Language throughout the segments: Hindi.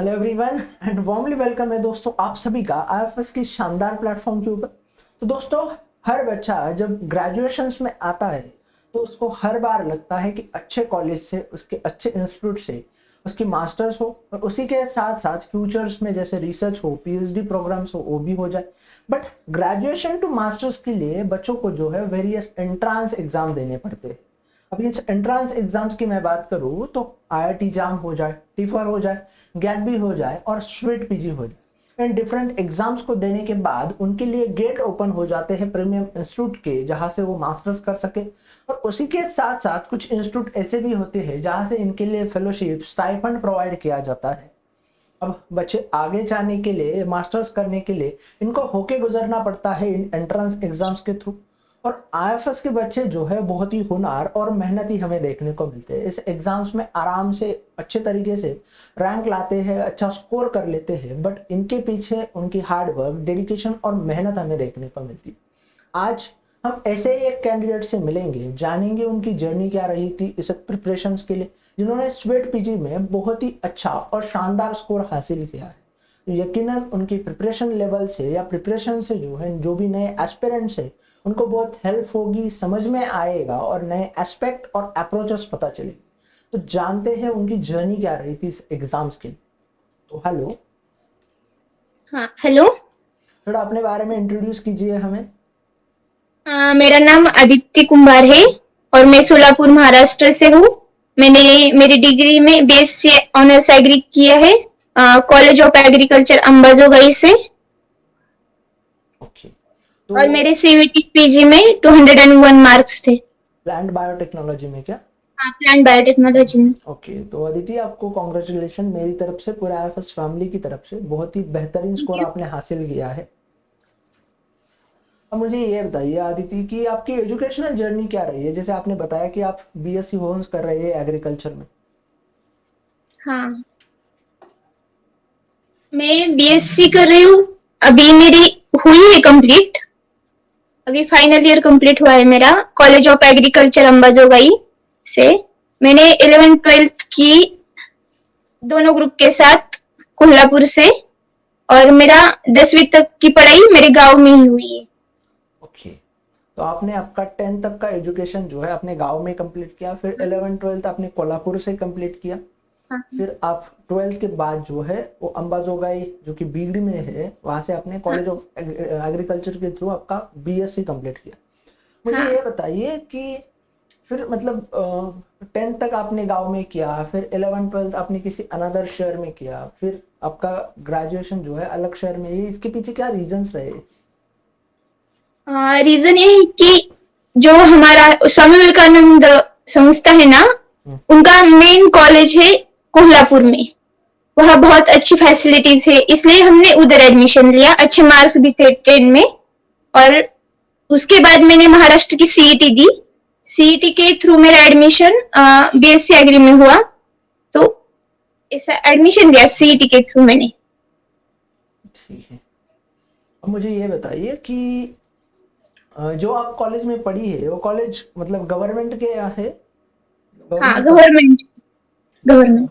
Hello everyone and warmly welcome है दोस्तों आप सभी का आईएफएस की शानदार प्लेटफॉर्म के ऊपर। तो दोस्तों, हर बच्चा जब ग्रेजुएशंस में आता है तो उसको हर बार लगता है कि अच्छे कॉलेज से, उसके अच्छे इंस्टीट्यूट से उसकी मास्टर्स हो और उसी के साथ साथ फ्यूचर्स में जैसे रिसर्च हो, पीएचडी प्रोग्राम्स हो, वो भी हो जाए। बट ग्रेजुएशन टू मास्टर्स के लिए बच्चों को जो है वेरियस एंट्रांस एग्जाम देने पड़ते हैं। अब इन एंट्रांस एग्जाम्स की मैं बात करूँ तो आईआईटी जाम हो जाए, टिफर हो जाए, गेट भी हो जाए और स्ट्रेट पीजी हो जाए। इन डिफरेंट एग्जाम्स को देने के बाद उनके लिए गेट ओपन हो जाते हैं प्रीमियम इंस्टीट्यूट के, जहां से वो मास्टर्स कर सके। और उसी के साथ साथ कुछ इंस्टीट्यूट ऐसे भी होते हैं जहां से इनके लिए फेलोशिप, स्टाइपेंड प्रोवाइड किया जाता है। अब बच्चे आगे जाने के लिए, मास्टर्स करने के लिए इनको होके गुजरना पड़ता है इन एंट्रेंस एग्जाम्स के थ्रू। और आईएफएस के बच्चे जो है बहुत ही हुनर और मेहनती हमें देखने को मिलते हैं। इस एग्जाम्स में आराम से अच्छे तरीके से रैंक लाते हैं, अच्छा स्कोर कर लेते हैं, बट इनके पीछे उनकी हार्ड वर्क, डेडिकेशन और मेहनत हमें देखने को मिलती है। आज हम ऐसे ही एक कैंडिडेट से मिलेंगे, जानेंगे उनकी जर्नी क्या रही थी इस प्रिपरेशन के लिए, जिन्होंने स्वेट पीजी में बहुत ही अच्छा और शानदार स्कोर हासिल किया है। तो यकीनन उनकी प्रिपरेशन लेवल से या प्रिपरेशन से जो है, जो भी नए एस्पिरेंट्स है उनको बहुत हेल्प होगी, समझ में आएगा और नए एस्पेक्ट और अप्रोचेस पता चलेगी। तो जानते हैं उनकी जर्नी क्या रही थी इस एग्जाम्स के लिए। तो हेलो, हाँ, हेलो। थोड़ा अपने बारे में इंट्रोड्यूस कीजिए हमें। मेरा नाम अदिति कुमार है और मैं सोलापुर महाराष्ट्र से हूँ। मैंने मेरी डिग्री में बीएससी ऑनर्स एग्री किया है कॉलेज ऑफ एग्रीकल्चर अंबाजोगाई से। ओके, और तो मेरे सीवीटी पीजी में 201 मार्क्स थे। प्लांट बायोटेक्नोलॉजी में क्या? हाँ, प्लांट बायोटेक्नोलॉजी में। ओके, तो अदिति आपको कॉन्ग्रेचुलेशन मेरी तरफ से, पूरा आईएफएस फैमिली की तरफ से। बहुत ही बेहतरीन थैंक स्कोर यू। आपने हासिल किया है। अब मुझे ये बताइए आदिति कि आपकी एजुकेशनल जर्नी क्या रही है। जैसे आपने बताया कि आप बीएससी होम्स कर रहे हैं एग्रीकल्चर में। हाँ, मैं बीएससी कर रही हूँ। अभी मेरी हुई है कंप्लीट। अभी फाइनल ईयर कंप्लीट हुआ है मेरा कॉलेज ऑफ एग्रीकल्चर अंबाजोगाई से। मैंने 11th 12th की दोनों ग्रुप के साथ कोल्हापुर से। और मेरा 10वीं तक की पढ़ाई मेरे गांव में ही हुई है। ओके, तो आपने आपका 10th तक का एजुकेशन जो है अपने गांव में कंप्लीट किया, फिर 11th 12th आपने कोल्हापुर से कंप्लीट किया, हाँ, फिर आप 12th के बाद जो है वो अंबाजोगाई जो कि बीड में है, वहां से आपने हाँ, कॉलेज ऑफ एग्रीकल्चर के थ्रू आपका बीएससी कंप्लीट किया। मुझे हाँ। ये बताइए कि फिर मतलब 10th तक आपने गांव में किया, फिर 11th 12th आपने किसी अनदर शहर में किया, फिर आपका ग्रेजुएशन जो है अलग शहर में, ये इसके पीछे क्या रीजंस रहे? रीजन ये है कि जो हमारा स्वामी विवेकानंद संस्था है ना, हम्म, उनका मेन कॉलेज है कोल्हापुर में। वह बहुत अच्छी फैसिलिटीज है, इसलिए हमने उधर एडमिशन लिया। अच्छे मार्क्स भी थे 10 में। और उसके बाद मैंने महाराष्ट्र की सीईटी दी। सीईटी के थ्रू मेरा एडमिशन बीएससी एग्री में हुआ। तो ऐसा एडमिशन लिया सीईटी के थ्रू मैंने। ठीक है। अब मुझे ये बताइए कि जो आप कॉलेज में पढ़ी है वो कॉलेज मतलब गवर्नमेंट के है, हाँ, गवर्नमेंट कॉलेज? गवर्नमेंट। गवर्नमेंट।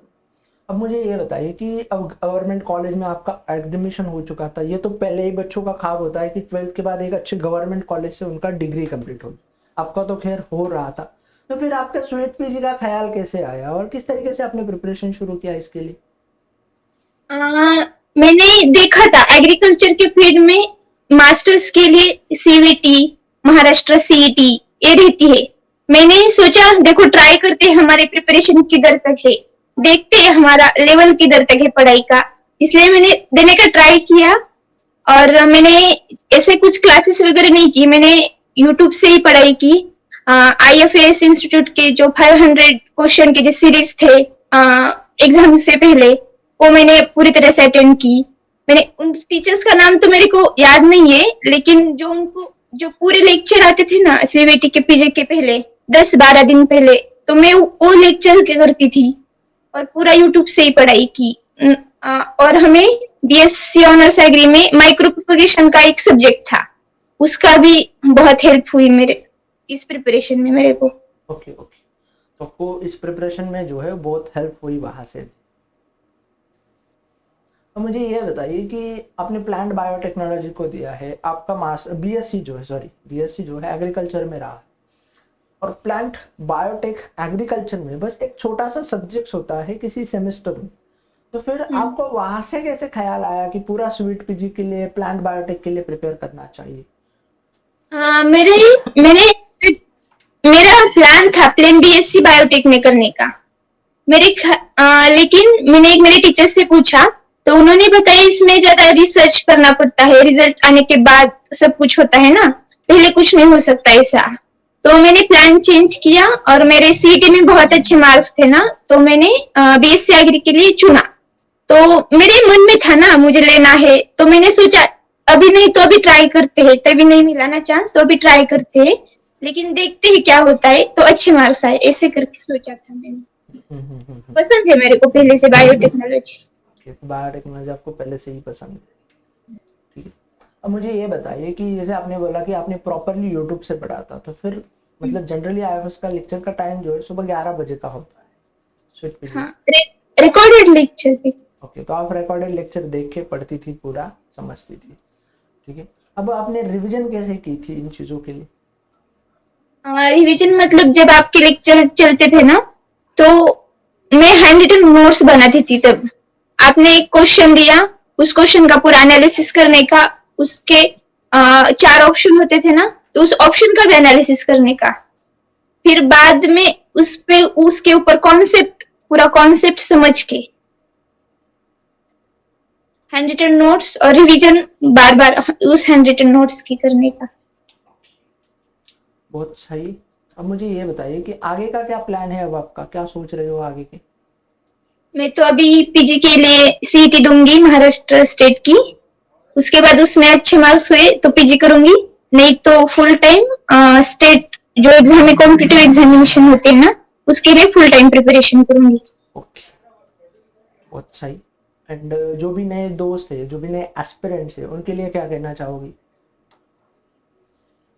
अब मुझे ये बताइए कि अब गवर्नमेंट कॉलेज में आपका एडमिशन हो चुका था, ये तो पहले ही बच्चों का ख्वाब होता है कि 12th के बाद एक अच्छे गवर्नमेंट कॉलेज से उनका डिग्री कंप्लीट हो। आपका तो खैर हो रहा था। तो फिर आपका स्वेट पीजी का ख्याल कैसे आया और किस तरीके से आपने प्रिपरेशन शुरू किया इसके लिए? मैंने देखा था एग्रीकल्चर के फील्ड में मास्टर्स के लिए सीवीटी, महाराष्ट्र सीईटी ये रहती है। मैंने सोचा देखो ट्राई करते हैं, हमारे प्रिपरेशन किधर तक है, देखते हैं हमारा लेवल किधर तक है पढ़ाई का। इसलिए मैंने देने का ट्राई किया। और मैंने ऐसे कुछ क्लासेस वगैरह नहीं की, मैंने यूट्यूब से ही पढ़ाई की। आईएफएस इंस्टीट्यूट के जो 500 क्वेश्चन के जो सीरीज थे एग्जाम से पहले, वो मैंने पूरी तरह से अटेंड की। मैंने उन टीचर्स का नाम तो मेरे को याद नहीं है, लेकिन जो उनको जो पूरे लेक्चर आते थे ना सीबीटी के पीजे के पहले 10-12 दिन पहले, तो मैं वो लेक्चर करती थी और पूरा यूट्यूब से ही पढ़ाई की। और हमें बीएससी ऑनर्स एग्री में माइक्रो प्रोपगेशन का एक सब्जेक्ट था, उसका भी बहुत हेल्प हुई मेरे इस प्रिपरेशन में मेरे को। ओके ओके, तो आपको इस प्रिपरेशन में जो है बहुत हेल्प हुई वहां से। तो मुझे ये बताइए कि आपने प्लांट बायोटेक्नोलॉजी को दिया है, आपका बीएससी जो है एग्रीकल्चर में रहा है, और प्लांट बायोटेक एग्रीकल्चर में बस एक छोटा सा सब्जेक्ट होता है किसी सेमेस्टर में। तो फिर आपको वहां से कैसे ख्याल आया कि पूरा स्वीट पीजी के लिए प्लांट बायोटेक के लिए प्रिपेयर करना चाहिए? मेरे मैंने मेरा प्लान था प्लेन बीएससी बायोटेक में करने का। लेकिन मैंने एक मेरे टीचर से पूछा तो उन्होंने बताया इसमें ज्यादा रिसर्च करना पड़ता है, रिजल्ट आने के बाद सब कुछ होता है ना, पहले कुछ नहीं हो सकता ऐसा। तो मैंने प्लान चेंज किया और मेरे सीईटी में बहुत अच्छे मार्क्स थे ना, तो मैंने बीएससी एग्री के लिए चुना। तो मेरे मन में था ना मुझे लेना है, तो मैंने सोचा अभी नहीं तो अभी ट्राई करते हैं, तभी नहीं मिला ना चांस तो अभी ट्राई करते हैं, लेकिन देखते हैं क्या होता है। तो अच्छे मार्क्स आए, ऐसे करके सोचा था मैंने। पसंद है मेरे को पहले से बायोटेक्नोलॉजी। बायोटेक्नोलॉजी आपको पहले से ही पसंद है, ठीक है। अब मुझे ये बताइए कि जैसे आपने बोला कि आपने प्रॉपरली यूट्यूब से पढ़ा था, तो फिर मतलब जनरली आईएफएस का लेक्चर का टाइम जो है सुबह 11 बजे का होता है, स्वीट पीजी। हाँ, रिकॉर्डेड लेक्चर थी। ओके, तो आप रिकॉर्डेड लेक्चर देख के पढ़ती थी, पूरा समझती थी, ठीक है। अब आपने रिवीजन कैसे की थी इन चीजों के लिए? रिवीजन मतलब जब आपके लेक्चर चलते थे ना, तो मैं हैंड रिटन नोट्स बनाती थी। तब आपने एक क्वेश्चन दिया, उस क्वेश्चन का पूरा एनालिसिस करने का, उसके 4 ऑप्शन होते थे ना, तो उस ऑप्शन का भी एनालिसिस करने का, फिर बाद में उस पे उसके ऊपर कॉन्सेप्ट, पूरा कॉन्सेप्ट समझ के हैंड रिटन नोट्स और रिवीजन बार बार उस हैंड रिटन नोट्स की करने का। बहुत सही। अब मुझे ये बताइए कि आगे का क्या प्लान है, अब आपका क्या सोच रहे हो आगे के? मैं तो अभी पीजी के लिए सीईटी दूंगी महाराष्ट्र स्टेट की, उसके बाद उसमें अच्छे मार्क्स हुए तो पीजी करूंगी, नहीं तो फुल टाइम स्टेट जो एग्जाम में कॉम्पिटिटिव एग्जामिनेशन होते हैं ना, उसके लिए फुल टाइम प्रिपरेशन करूंगी। ओके, बहुत सही। एंड जो भी नए दोस्त है, जो भी नए एस्पिरेंट्स है, उनके लिए क्या कहना चाहोगी?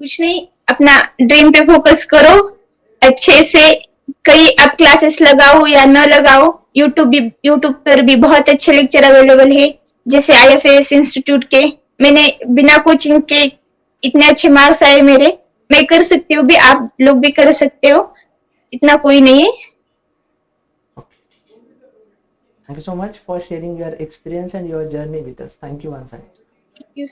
कुछ नहीं, अपना ड्रीम पे फोकस करो अच्छे से। कई आप क्लासेस लगाओ या न लगाओ, यूट्यूब पर भी बहुत अच्छे लेक्चर अवेलेबल है, जैसे आईएफएस इंस्टीट्यूट के। मैंने बिना कोचिंग के इतने अच्छे मार्क्स आए मेरे, मैं कर सकती हूँ भी, आप लोग भी कर सकते हो, इतना कोई नहीं है। Thank you so much for sharing your experience and your journey with us. Thank you once again. Thank you.